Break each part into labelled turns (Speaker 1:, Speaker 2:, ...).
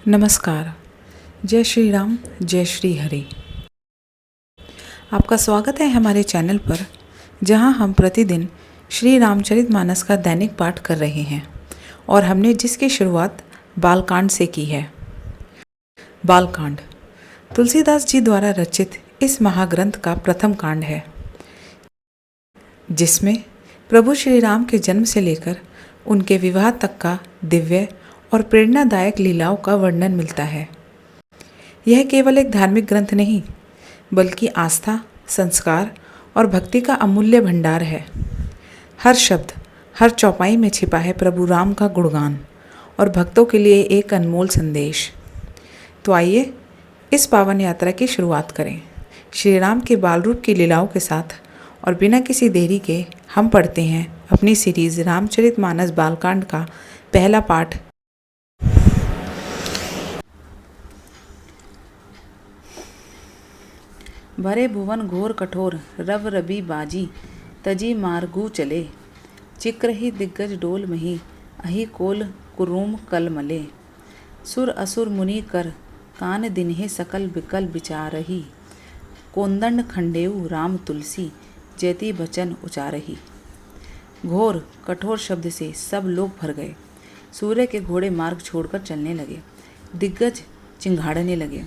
Speaker 1: नमस्कार। जय श्री राम, जय श्री हरि। आपका स्वागत है हमारे चैनल पर, जहां हम प्रतिदिन श्री रामचरितमानस का दैनिक पाठ कर रहे हैं और हमने जिसकी शुरुआत बालकांड से की है। बालकांड तुलसीदास जी द्वारा रचित इस महाग्रंथ का प्रथम कांड है, जिसमें प्रभु श्री राम के जन्म से लेकर उनके विवाह तक का दिव्य और प्रेरणादायक लीलाओं का वर्णन मिलता है। यह केवल एक धार्मिक ग्रंथ नहीं, बल्कि आस्था, संस्कार और भक्ति का अमूल्य भंडार है। हर शब्द, हर चौपाई में छिपा है प्रभु राम का गुणगान और भक्तों के लिए एक अनमोल संदेश। तो आइए इस पावन यात्रा की शुरुआत करें श्री राम के बाल रूप की लीलाओं के साथ, और बिना किसी देरी के हम पढ़ते हैं अपनी सीरीज रामचरितमानस बालकांड का पहला पाठ। भरे भुवन घोर कठोर, रव रबी बाजी, तजी मार्गू चले, चिक्रही दिग्गज डोल मही, अहि कोल कुरूम कल मले, सुर असुर मुनि कर, कान दिन्हे सकल बिकल बिचारही, कोंदंड खंडेऊ राम तुलसी, जैती बचन उचारही। घोर कठोर शब्द से सब लोग भर गए। सूर्य के घोड़े मार्ग छोड़कर चलने लगे, दिग्गज चिंघाड़ने लगे,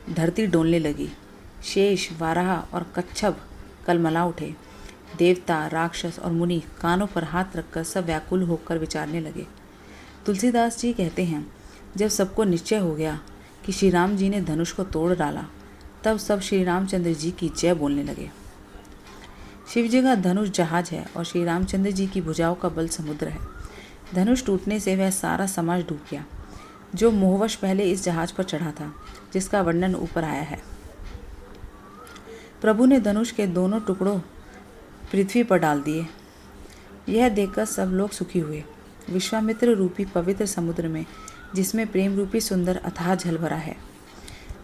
Speaker 1: धरती डोलने लगी, शेष, वाराह और कच्छप कलमला उठे। देवता, राक्षस और मुनि कानों पर हाथ रखकर सब व्याकुल होकर विचारने लगे। तुलसीदास जी कहते हैं, जब सबको निश्चय हो गया कि श्री राम जी ने धनुष को तोड़ डाला, तब सब श्री रामचंद्र जी की जय बोलने लगे। शिव जी का धनुष जहाज है और श्री रामचंद्र जी की भुजाओं का बल समुद्र है। धनुष टूटने से वह सारा समाज डूब गया, जो मोहवश पहले इस जहाज पर चढ़ा था, जिसका वर्णन ऊपर आया है। प्रभु ने धनुष के दोनों टुकड़ों पृथ्वी पर डाल दिए। यह देखकर सब लोग सुखी हुए। विश्वामित्र रूपी पवित्र समुद्र में, जिसमें प्रेम रूपी सुंदर अथाह जल भरा है,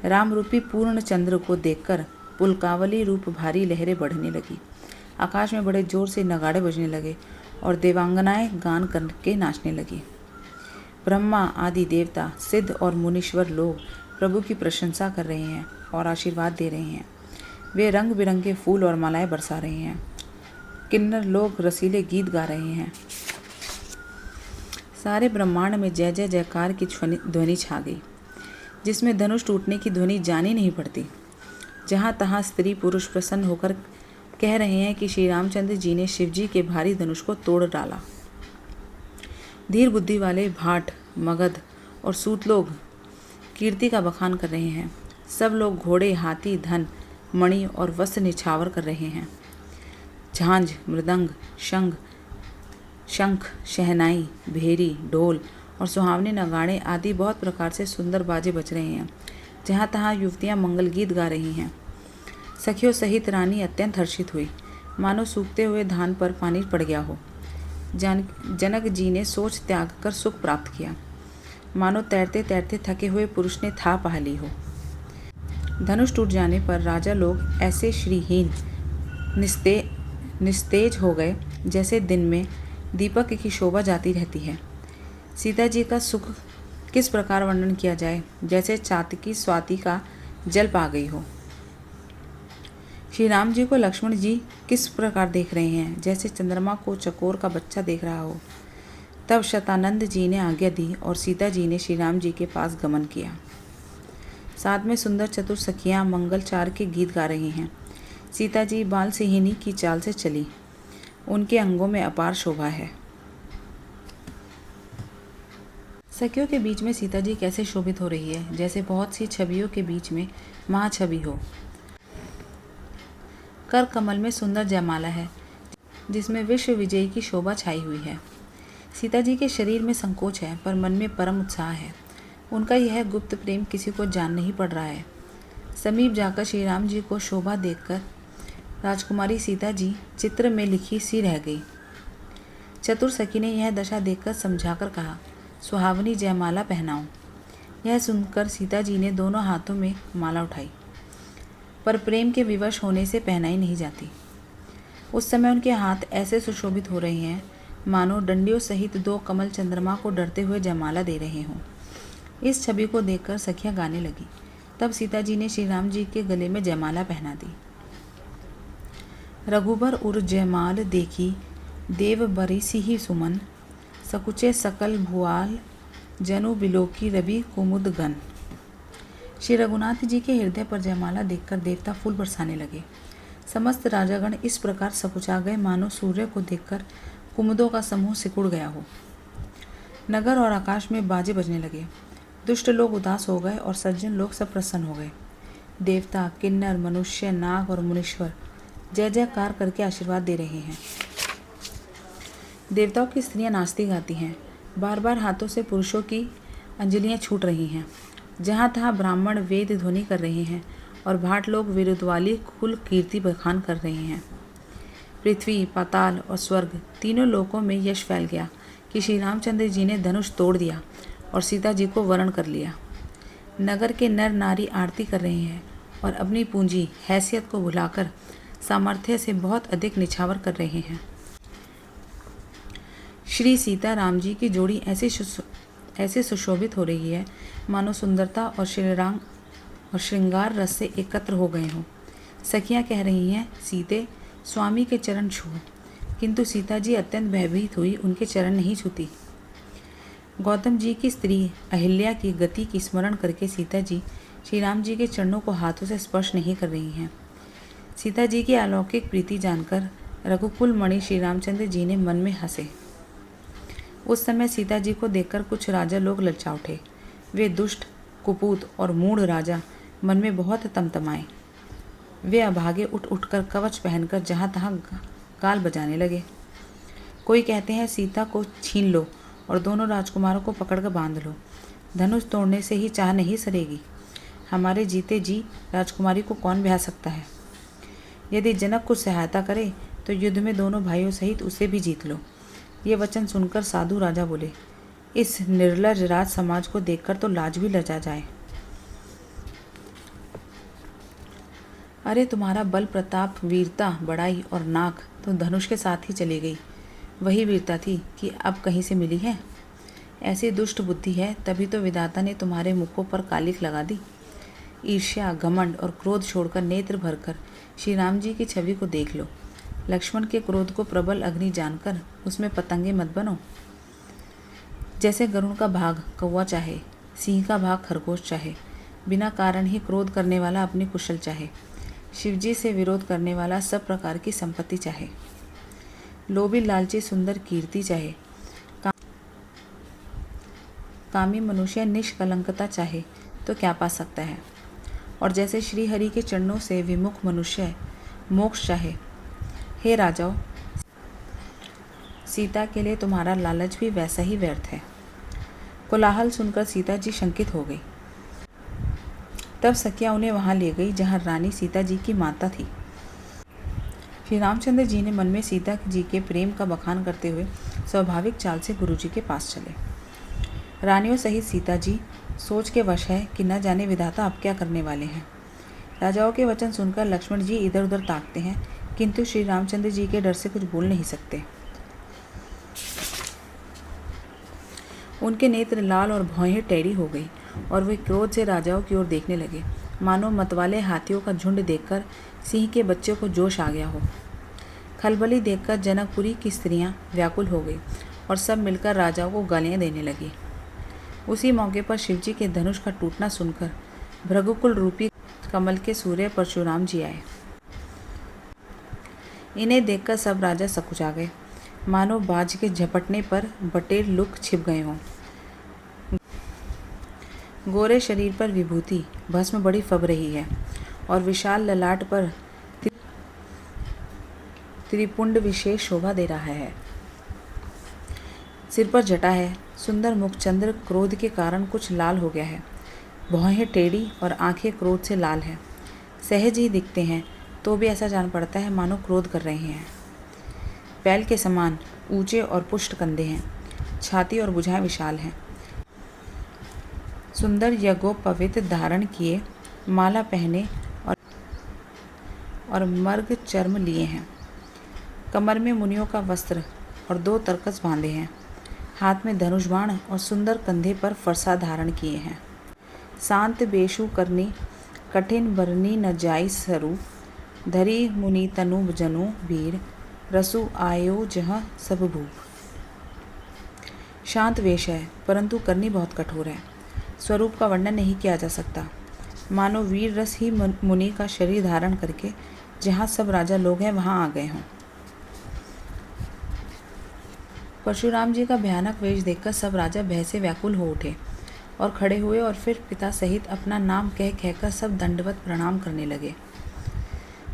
Speaker 1: राम रूपी पूर्ण चंद्र को देखकर पुलकावली रूप भारी लहरें बढ़ने लगी। आकाश में बड़े जोर से नगाड़े बजने लगे और देवांगनाएं गान करके नाचने लगी। ब्रह्मा आदि देवता, सिद्ध और मुनीश्वर लोग प्रभु की प्रशंसा कर रहे हैं और आशीर्वाद दे रहे हैं। वे रंग बिरंगे फूल और मालाएं बरसा रहे हैं। किन्नर लोग रसीले गीत गा रहे हैं। सारे ब्रह्मांड में जय जय जयकार की ध्वनि छा गई, जिसमें धनुष टूटने की ध्वनि जानी नहीं पड़ती। जहाँ तहाँ स्त्री पुरुष प्रसन्न होकर कह रहे हैं कि श्री रामचंद्र जी ने शिव जी के भारी धनुष को तोड़ डाला। धीर बुद्धि वाले भाट, मगध और सूत लोग कीर्ति का बखान कर रहे हैं। सब लोग घोड़े, हाथी, धन, मणि और वस्त्र निछावर कर रहे हैं। झांझ, मृदंग, शंख, शहनाई, भेरी, ढोल और सुहावने नगाड़े आदि बहुत प्रकार से सुंदर बाजे बज रहे हैं। जहाँ तहाँ युवतियाँ मंगल गीत गा रही हैं। सखियों सहित रानी अत्यंत हर्षित हुई, मानो सूखते हुए धान पर पानी पड़ गया हो। जनक जी ने सोच त्याग कर सुख प्राप्त किया, मानो तैरते तैरते थके हुए पुरुष ने था पा ली हो। धनुष टूट जाने पर राजा लोग ऐसे श्रीहीन निस्तेज हो गए, जैसे दिन में दीपक की शोभा जाती रहती है। सीता जी का सुख किस प्रकार वर्णन किया जाए, जैसे चातकी स्वाति का जल पा गई हो। श्री राम जी को लक्ष्मण जी किस प्रकार देख रहे हैं, जैसे चंद्रमा को चकोर का बच्चा देख रहा हो। तब शतानंद जी ने आज्ञा दी और सीता जी ने श्री राम जी के पास गमन किया। साथ में सुंदर चतुर सखियाँ मंगलचार के गीत गा रही हैं। सीता जी बाल सिंहिनी की चाल से चली, उनके अंगों में अपार शोभा है। सखियों के बीच में सीता जी कैसे शोभित हो रही है, जैसे बहुत सी छवियों के बीच में महाछवि हो। कर कमल में सुंदर जयमाला है, जिसमें विश्व विजयी की शोभा छाई हुई है। सीता जी के शरीर में संकोच है, पर मन में परम उत्साह है। उनका यह गुप्त प्रेम किसी को जान नहीं पड़ रहा है। समीप जाकर श्री राम जी को शोभा देखकर राजकुमारी सीता जी चित्र में लिखी सी रह गई। चतुर सखी ने यह दशा देखकर समझाकर कहा, सुहावनी जयमाला पहनाओ। यह सुनकर सीता जी ने दोनों हाथों में माला उठाई, पर प्रेम के विवश होने से पहनाई नहीं जाती। उस समय उनके हाथ ऐसे सुशोभित हो रहे हैं, मानो डंडियों सहित दो कमल चंद्रमा को डरते हुए जयमाला दे रहे हों। इस छवि को देखकर सखिया गाने लगी। तब सीता जी ने श्री राम जी के गले में जयमाला पहना दी। रघुबर उर जयमाल देखी, देव बरिसी ही सुमन, सकुचे सकल भुआल, जनु बिलोकी रवि कुमुद गन। श्री रघुनाथ जी के हृदय पर जयमाला देखकर देवता फूल बरसाने लगे। समस्त राजागण इस प्रकार सकुचा गए मानो सूर्य को देखकर कुमुदों का समूह सिकुड़ गया हो। नगर और आकाश में बाजे बजने लगे। दुष्ट लोग उदास हो गए और सज्जन लोग सब प्रसन्न हो गए। देवता, किन्नर, मनुष्य, नाग और मुनीश्वर जय जयकार करके आशीर्वाद दे रहे हैं। देवताओं की स्त्रियां नाचती गाती हैं। बार बार हाथों से पुरुषों की अंजलियां छूट रही हैं। जहाँ तहाँ ब्राह्मण वेद ध्वनि कर रहे हैं और भाट लोग विरुद्वाली कुल कीर्ति बखान कर रहे हैं। पृथ्वी, पाताल और स्वर्ग तीनों लोकों में यश फैल गया कि श्री रामचंद्र जी ने धनुष तोड़ दिया और सीता जी को वरण कर लिया। नगर के नर नारी आरती कर रहे हैं और अपनी पूंजी हैसियत को भुलाकर सामर्थ्य से बहुत अधिक निछावर कर रहे हैं। श्री सीता राम जी की जोड़ी ऐसे सुशोभित हो रही है मानो सुंदरता और श्रृंगार रस से एकत्र हो गए हों। सखियां कह रही हैं, सीते स्वामी के चरण छू, किंतु सीता जी अत्यंत भयभीत हुई उनके चरण नहीं छूती। गौतम जी की स्त्री अहिल्या की गति की स्मरण करके सीता जी श्री राम जी के चरणों को हाथों से स्पर्श नहीं कर रही हैं। सीता जी की अलौकिक प्रीति जानकर रघुकुल मणि श्री रामचंद्र जी ने मन में हंसे। उस समय सीता जी को देखकर कुछ राजा लोग ललचा उठे। वे दुष्ट, कुपूत और मूढ़ राजा मन में बहुत तमतमाए। वे अभागे उठ उठकर कवच पहनकर जहाँ तहाँ गाल बजाने लगे। कोई कहते हैं सीता को छीन लो और दोनों राजकुमारों को पकड़कर बांध लो। धनुष तोड़ने से ही चाह नहीं सरेगी। हमारे जीते जी राजकुमारी को कौन ब्याह सकता है। यदि जनक कुछ सहायता करे तो युद्ध में दोनों भाइयों सहित उसे भी जीत लो। ये वचन सुनकर साधु राजा बोले, इस निर्लज राज समाज को देखकर तो लाज भी लजा जाए। अरे तुम्हारा बल प्रताप, वीरता, बड़ाई और नाक तो धनुष के साथ ही चली गई। वही वीरता थी कि अब कहीं से मिली है। ऐसी दुष्ट बुद्धि है तभी तो विधाता ने तुम्हारे मुखों पर कालिक लगा दी। ईर्ष्या, घमंड और क्रोध छोड़कर नेत्र भरकर श्री राम जी की छवि को देख लो। लक्ष्मण के क्रोध को प्रबल अग्नि जानकर उसमें पतंगे मत बनो। जैसे गरुड़ का भाग कौवा चाहे, सिंह का भाग खरगोश चाहे, बिना कारण ही क्रोध करने वाला अपनी कुशल चाहे, शिवजी से विरोध करने वाला सब प्रकार की संपत्ति चाहे, लोभी लालची सुंदर कीर्ति चाहे, कामी मनुष्य निष्कलंकता चाहे तो क्या पा सकता है। और जैसे श्री हरि के चरणों से विमुख मनुष्य मोक्ष चाहे। हे राजाओं, सीता के लिए तुम्हारा लालच भी वैसा ही व्यर्थ है। कोलाहल सुनकर सीता जी शंकित हो गई। तब सखिया उन्हें वहां ले गई जहां रानी सीता जी की माता थी। श्री रामचंद्र जी ने मन में सीता जी के प्रेम का बखान करते हुए स्वाभाविक चाल से गुरु जी के पास चले। रानियों सहित सीता जी सोच के वश है कि न जाने विधाता अब क्या करने वाले हैं। राजाओं के वचन सुनकर लक्ष्मण जी इधर उधर ताकते हैं, किंतु श्री रामचंद्र जी के डर से कुछ बोल नहीं सकते। उनके नेत्र लाल और भौहें टेढ़ी हो गई और वे क्रोध से राजाओं की ओर देखने लगे, मानो मतवाले हाथियों का झुंड देखकर सिंह के बच्चे को जोश आ गया हो। खलबली देखकर जनकपुरी की स्त्रियां व्याकुल हो गई और सब मिलकर राजाओं को गालियां देने लगी। उसी मौके पर शिवजी के धनुष का टूटना सुनकर भृगुकुल रूपी कमल के सूर्य परशुराम जी आए। इन्हें देखकर सब राजा सकुचा गए, मानो बाज के झपटने पर बटेर लुक छिप गए हों। गोरे शरीर पर विभूति भस्म बड़ी फब रही है और विशाल ललाट पर त्रिपुंड विशेष शोभा दे रहा है। सिर पर जटा है। सुंदर मुखचंद्र क्रोध के कारण कुछ लाल हो गया है। भौहें टेढ़ी और आंखें क्रोध से लाल हैं। सहज ही दिखते हैं तो भी ऐसा जान पड़ता है मानो क्रोध कर रहे हैं। बैल के समान ऊंचे और पुष्ट कंधे हैं। छाती और भुजाएं विशाल हैं। सुंदर यज्ञोपवीत धारण किए, माला पहने और मर्ग चर्म लिए हैं। कमर में मुनियों का वस्त्र और 2 तरकस बांधे हैं। हाथ में धनुष बाण और सुंदर कंधे पर फरसा धारण किए हैं। शांत बेशु करनी कठिन बरनी न जाई सरू, धरी मुनि तनु जनु वीर, रसु आयो जह सब भूप। शांत वेश है परंतु करनी बहुत कठोर है। स्वरूप का वर्णन नहीं किया जा सकता। मानो वीर रस ही मुनि का शरीर धारण करके जहाँ सब राजा लोग हैं वहाँ आ गए हों। परशुराम जी का भयानक वेश देखकर सब राजा भय से व्याकुल हो उठे और खड़े हुए और फिर पिता सहित अपना नाम कह कहकर सब दंडवत प्रणाम करने लगे।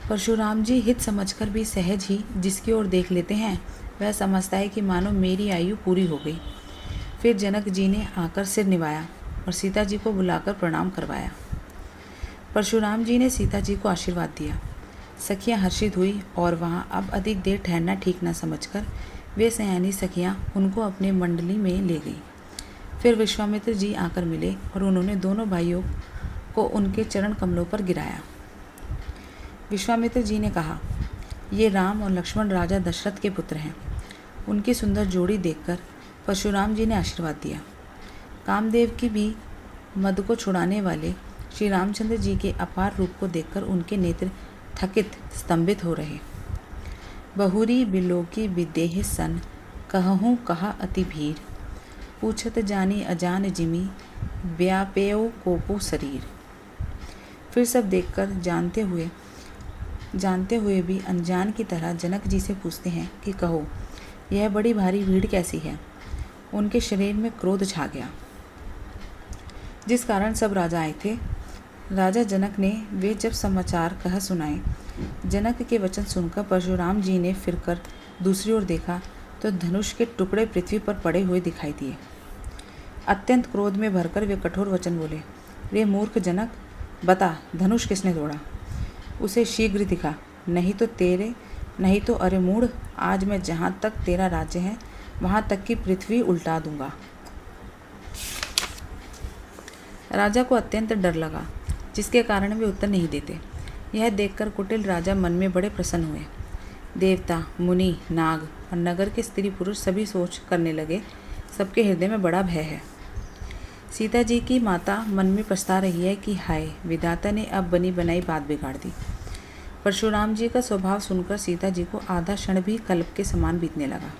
Speaker 1: परशुराम जी हित समझकर भी सहज ही जिसकी ओर देख लेते हैं वह समझता है कि मानो मेरी आयु पूरी हो गई। फिर जनक जी ने आकर सिर निभाया और सीता जी को बुलाकर प्रणाम करवाया। परशुराम जी ने सीता जी को आशीर्वाद दिया। सखियाँ हर्षित हुई और वहाँ अब अधिक देर ठहरना ठीक न समझकर वे सयानी सखियाँ उनको अपने मंडली में ले गई। फिर विश्वामित्र जी आकर मिले और उन्होंने दोनों भाइयों को उनके चरण कमलों पर गिराया। विश्वामित्र जी ने कहा, ये राम और लक्ष्मण राजा दशरथ के पुत्र हैं। उनकी सुंदर जोड़ी देखकर परशुराम जी ने आशीर्वाद दिया। कामदेव की भी मद को छुड़ाने वाले श्री रामचंद्र जी के अपार रूप को देखकर उनके नेत्र थकित स्तंभित हो रहे। बहुरी बिलोकी विदेह सन, कहूँ कहा अति भीर, पूछत जानी अजान जिमी, व्यापेयो कोपो शरीर। फिर सब देखकर जानते हुए भी अनजान की तरह जनक जी से पूछते हैं कि कहो, यह बड़ी भारी भीड़ कैसी है। उनके शरीर में क्रोध छा गया जिस कारण सब राजा आए थे। राजा जनक ने वे जब समाचार कह सुनाए, जनक के वचन सुनकर परशुराम जी ने फिरकर दूसरी ओर देखा तो धनुष के टुकड़े पृथ्वी पर पड़े हुए दिखाई दिए। अत्यंत क्रोध में भरकर वे कठोर वचन बोले, रे मूर्ख जनक, बता धनुष किसने तोड़ा। उसे शीघ्र दिखा, नहीं तो अरे मूढ़, आज मैं जहाँ तक तेरा राज्य है वहाँ तक की पृथ्वी उल्टा दूंगा। राजा को अत्यंत डर लगा जिसके कारण वे उत्तर नहीं देते। यह देखकर कुटिल राजा मन में बड़े प्रसन्न हुए। देवता, मुनि, नाग और नगर के स्त्री पुरुष सभी सोच करने लगे, सबके हृदय में बड़ा भय है। सीता जी की माता मन में पछता रही है कि हाय, विधाता ने अब बनी बनाई बात बिगाड़ दी। परशुराम जी का स्वभाव सुनकर सीता जी को आधा क्षण भी कल्प के समान बीतने लगा।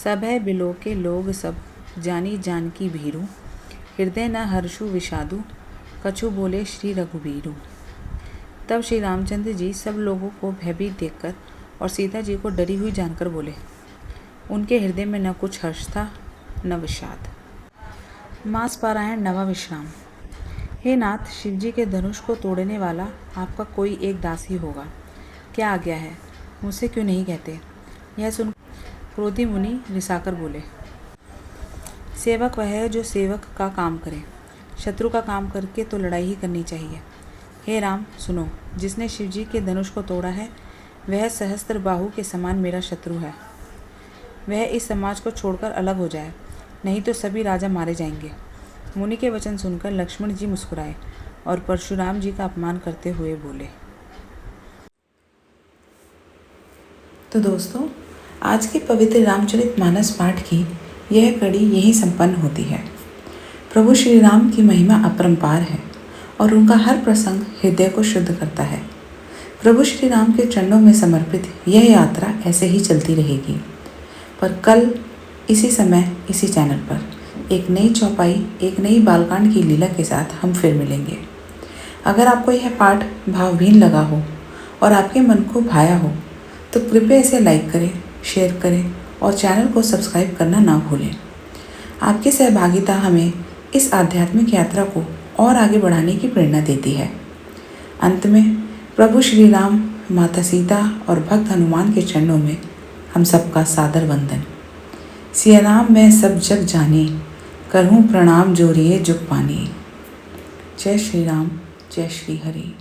Speaker 1: सब है बिलो के लोग सब, जानी जान की भीरू, हृदय न हर्षु विषादु, कछु बोले श्री रघुबीरू। तब श्री रामचंद्र जी सब लोगों को भयभीत देखकर और सीता जी को डरी हुई जानकर बोले। उनके हृदय में न कुछ हर्ष था न विषाद। मास पारायण नवा विश्राम। हे नाथ, शिवजी के धनुष को तोड़ने वाला आपका कोई एक दास ही होगा। क्या आज्ञा है, मुझसे क्यों नहीं कहते। यह सुन क्रोधी मुनि रिसाकर बोले, सेवक वह है जो सेवक का काम करे, शत्रु का काम करके तो लड़ाई ही करनी चाहिए। हे राम, सुनो, जिसने शिवजी के धनुष को तोड़ा है वह सहस्त्र बाहु के समान मेरा शत्रु है। वह इस समाज को छोड़कर अलग हो जाए, नहीं तो सभी राजा मारे जाएंगे। मुनि के वचन सुनकर लक्ष्मण जी मुस्कुराए और परशुराम जी का अपमान करते हुए बोले। तो दोस्तों, आज के पवित्र रामचरितमानस पाठ की यह कड़ी यहीं संपन्न होती है। प्रभु श्री राम की महिमा अपरंपार है और उनका हर प्रसंग हृदय को शुद्ध करता है। प्रभु श्री राम के चरणों में समर्पित यह यात्रा ऐसे ही चलती रहेगी। पर कल इसी समय इसी चैनल पर एक नई चौपाई, एक नई बालकांड की लीला के साथ हम फिर मिलेंगे। अगर आपको यह पाठ भावहीन लगा हो और आपके मन को भाया हो तो कृपया इसे लाइक करें, शेयर करें और चैनल को सब्सक्राइब करना ना भूलें। आपकी सहभागिता हमें इस आध्यात्मिक यात्रा को और आगे बढ़ाने की प्रेरणा देती है। अंत में प्रभु श्री राम, माता सीता और भक्त हनुमान के चरणों में हम सबका सादर वंदन। सिया राम मैं सब जग जानी, करहूँ प्रणाम जोरिए जुग पानी। जय श्री राम, जय श्री हरि।